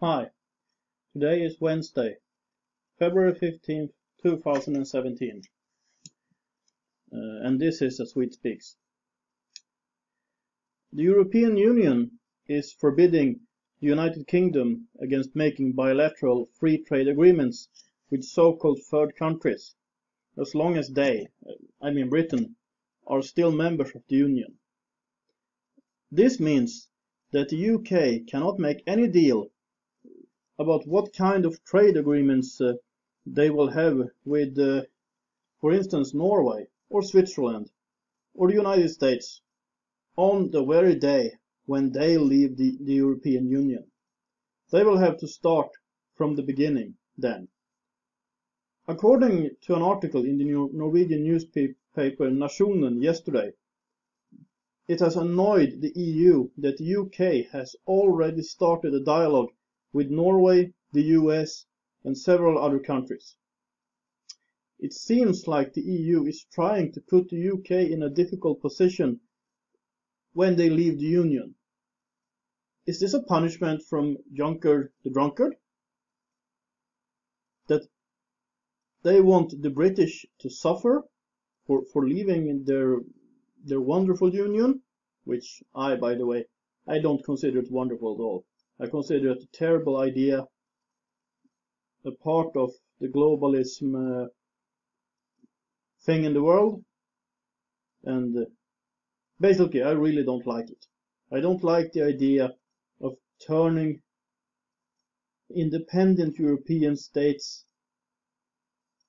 Hi, today is Wednesday, February 15th, 2017, and this is A Swede Speaks. The European Union is forbidding the United Kingdom against making bilateral free trade agreements with so-called third countries, as long as they, Britain, are still members of the Union. This means that the UK cannot make any deal about what kind of trade agreements they will have with, for instance, Norway or Switzerland or the United States on the very day when they leave the European Union. They will have to start from the beginning then. According to an article in the Norwegian newspaper Nationen yesterday, it has annoyed the EU that the UK has already started a dialogue with Norway, the US, and several other countries. It seems like the EU is trying to put the UK in a difficult position when they leave the Union. Is this a punishment from Juncker the drunkard? That they want the British to suffer for leaving their wonderful union, which by the way, I don't consider it wonderful at all. I consider it a terrible idea, a part of the globalism thing in the world, and basically I really don't like it. I don't like the idea of turning independent European states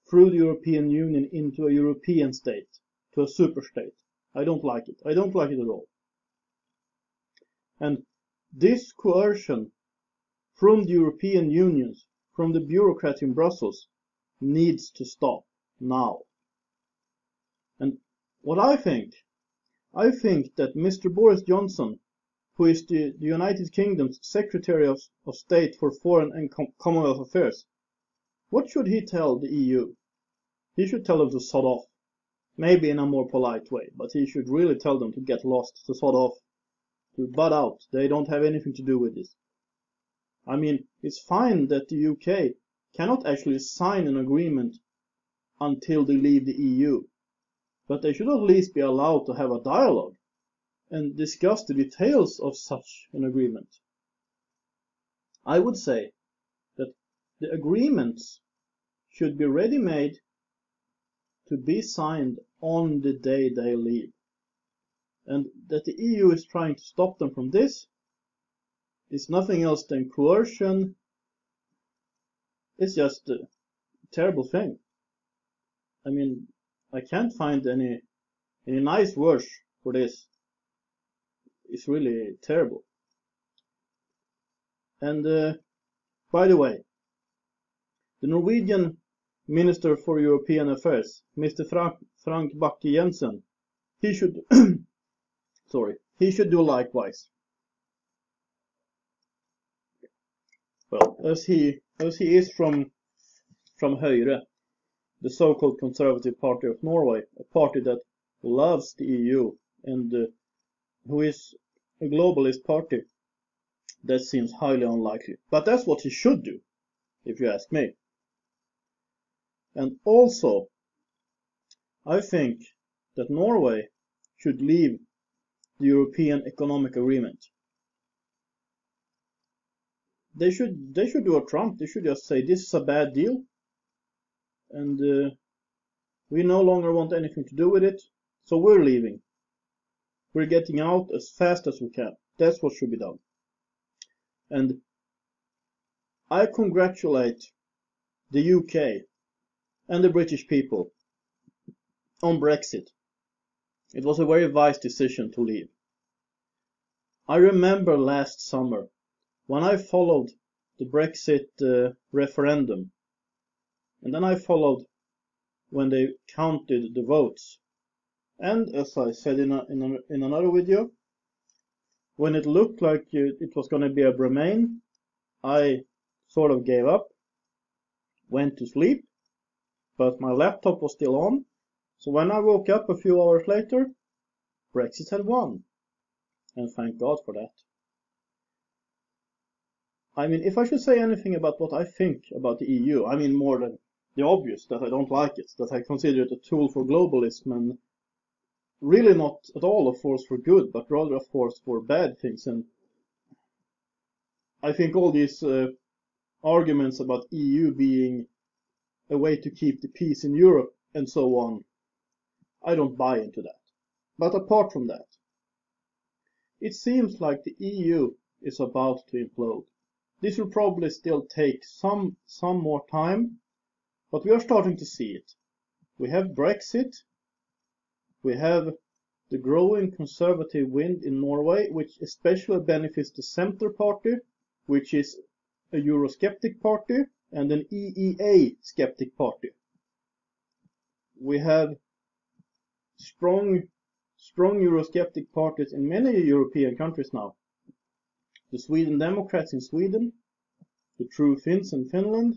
through the European Union into a European state, to a super state. I don't like it. I don't like it at all. And this coercion from the European Union, from the bureaucrats in Brussels, needs to stop now. And what I think that Mr. Boris Johnson, who is the United Kingdom's Secretary of State for Foreign and Commonwealth Affairs, what should he tell the EU? He should tell them to sod off. Maybe in a more polite way, but he should really tell them to get lost, to sod off, to butt out. They don't have anything to do with this. I mean, it's fine that the UK cannot actually sign an agreement until they leave the EU, but they should at least be allowed to have a dialogue and discuss the details of such an agreement. I would say that the agreements should be ready-made to be signed on the day they leave. And that the EU is trying to stop them from this is nothing else than coercion. It's just a terrible thing. I mean, I can't find any nice words for this. It's really terrible. And by the way, the Norwegian Minister for European Affairs, Mr. Frank Bakke-Jensen, he should he should do likewise. Well, as he is from Høyre, the so-called Conservative Party of Norway, a party that loves the EU and who is a globalist party, that seems highly unlikely. But that's what he should do, if you ask me. And also, I think that Norway should leave the European Economic Agreement. They should do a Trump. They should just say this is a bad deal, and we no longer want anything to do with it, so we're leaving. We're getting out as fast as we can. That's what should be done. And I congratulate the UK and the British people on Brexit. It was a very wise decision to leave. I remember last summer when I followed the Brexit referendum, and then I followed when they counted the votes. And as I said in another video, when it looked like it was going to be a Remain, I sort of gave up, went to sleep, but my laptop was still on. So when I woke up a few hours later, Brexit had won. And thank God for that. I mean, if I should say anything about what I think about the EU, I mean more than the obvious, that I don't like it, that I consider it a tool for globalism and really not at all a force for good, but rather a force for bad things. And I think all these arguments about EU being a way to keep the peace in Europe and so on, I don't buy into that. But apart from that, it seems like the EU is about to implode. This will probably still take some more time, but we are starting to see it. We have Brexit, we have the growing conservative wind in Norway, which especially benefits the Centre Party, which is a Eurosceptic party and an EEA skeptic party. We have strong Eurosceptic parties in many European countries now. The Sweden Democrats in Sweden, the True Finns in Finland.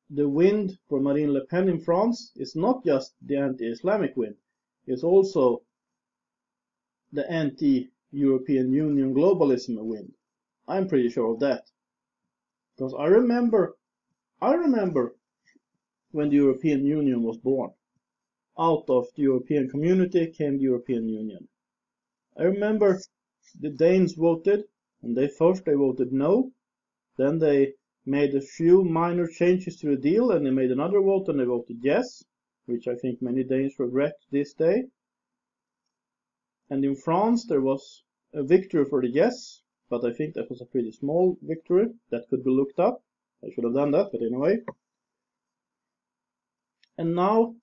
The wind for Marine Le Pen in France is not just the anti-Islamic wind, it's also the anti-European Union globalism wind. I'm pretty sure of that. Because I remember when the European Union was born. Out of the European community came the European Union. I remember the Danes voted, and they voted no. Then they made a few minor changes to the deal, and they made another vote and they voted yes, which I think many Danes regret this day. And in France there was a victory for the yes, but I think that was a pretty small victory that could be looked up. I should have done that, but anyway. And now,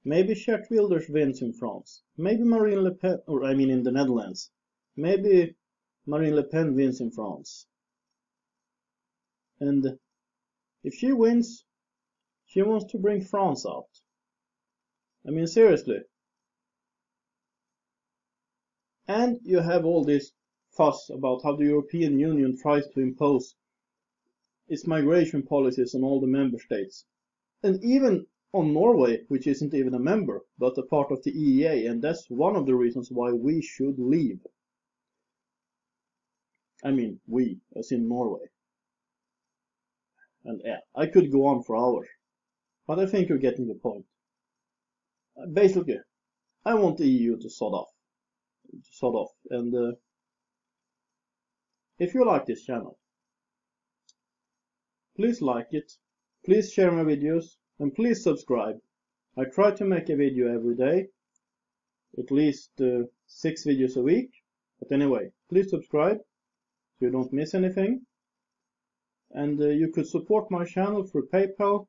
maybe Geert Wilders wins in France. Maybe Marine Le Pen, or I mean in the Netherlands. Maybe Marine Le Pen wins in France. And if she wins, she wants to bring France out. I mean, seriously. And you have all this fuss about how the European Union tries to impose its migration policies on all the member states. And even on Norway, which isn't even a member, but a part of the EEA, and that's one of the reasons why we should leave. I mean, we, as in Norway. And yeah, I could go on for hours, but I think you're getting the point. Basically, I want the EU to sod off. And if you like this channel, please like it, please share my videos, and please subscribe. I try to make a video every day, at least 6 videos a week. But anyway, please subscribe so you don't miss anything. And you could support my channel through PayPal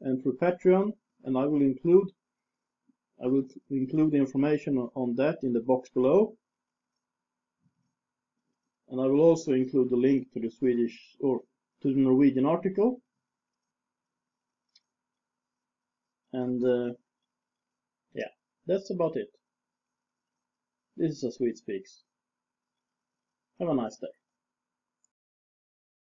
and through Patreon, and I will include the information on that in the box below. And I will also include the link to the Swedish or to the Norwegian article. And yeah, that's about it. This is a Swede Speaks. Have a nice day.